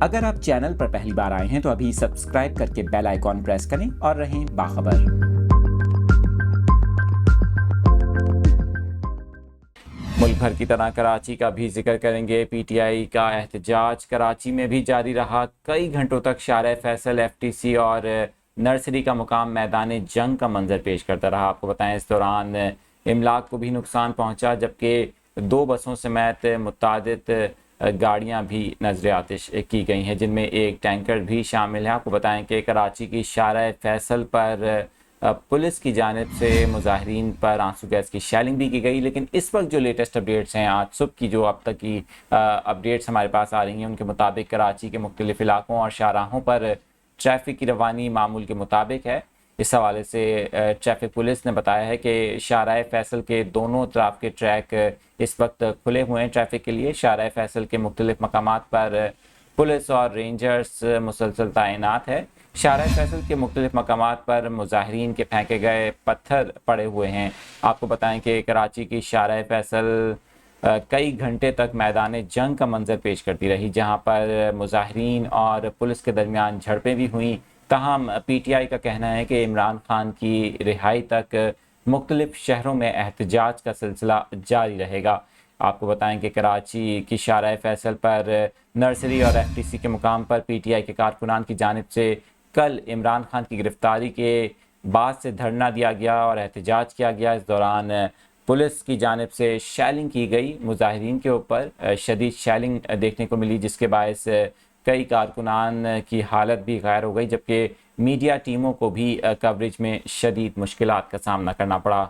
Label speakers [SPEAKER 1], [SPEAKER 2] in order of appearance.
[SPEAKER 1] اگر آپ چینل پر پہلی بار آئے ہیں تو ابھی سبسکرائب کر کے بیل آئیکن پریس کریں اور رہیں باخبر۔ ملک بھر کی طرح کراچی کا بھی ذکر کریں گے۔ پی ٹی آئی کا احتجاج کراچی میں بھی جاری رہا۔ کئی گھنٹوں تک شارع فیصل، ایف ٹی سی اور نرسری کا مقام میدان جنگ کا منظر پیش کرتا رہا۔ آپ کو بتائیں اس دوران املاک کو بھی نقصان پہنچا، جبکہ 2 بسوں سمیت متعدد گاڑیاں بھی نظر آتش کی گئی ہیں، جن میں ایک ٹینکر بھی شامل ہے۔ آپ کو بتائیں کہ کراچی کی شارع فیصل پر پولیس کی جانب سے مظاہرین پر آنسو گیس کی شیلنگ بھی کی گئی، لیکن اس وقت جو لیٹسٹ اپڈیٹس ہیں، آج صبح کی جو اب تک کی اپڈیٹس ہمارے پاس آ رہی ہیں، ان کے مطابق کراچی کے مختلف علاقوں اور شاہراہوں پر ٹریفک کی روانی معمول کے مطابق ہے۔ اس حوالے سے ٹریفک پولیس نے بتایا ہے کہ شارع فیصل کے دونوں طرف کے ٹریک اس وقت کھلے ہوئے ہیں ٹریفک کے لیے۔ شارع فیصل کے مختلف مقامات پر پولیس اور رینجرز مسلسل تعینات ہے۔ شارع فیصل کے مختلف مقامات پر مظاہرین کے پھینکے گئے پتھر پڑے ہوئے ہیں۔ آپ کو بتائیں کہ کراچی کی شارع فیصل کئی گھنٹے تک میدان جنگ کا منظر پیش کرتی رہی، جہاں پر مظاہرین اور پولیس کے درمیان جھڑپیں بھی ہوئیں۔ تاہم پی ٹی آئی کا کہنا ہے کہ عمران خان کی رہائی تک مختلف شہروں میں احتجاج کا سلسلہ جاری رہے گا۔ آپ کو بتائیں کہ کراچی کی شارع فیصل پر نرسری اور ایف ٹی سی کے مقام پر پی ٹی آئی کے کارکنان کی جانب سے کل عمران خان کی گرفتاری کے بعد سے دھرنا دیا گیا اور احتجاج کیا گیا۔ اس دوران پولیس کی جانب سے شیلنگ کی گئی، مظاہرین کے اوپر شدید شیلنگ دیکھنے کو ملی، جس کے باعث کئی کارکنان کی حالت بھی غیر ہو گئی، جبکہ میڈیا ٹیموں کو بھی کوریج میں شدید مشکلات کا سامنا کرنا پڑا۔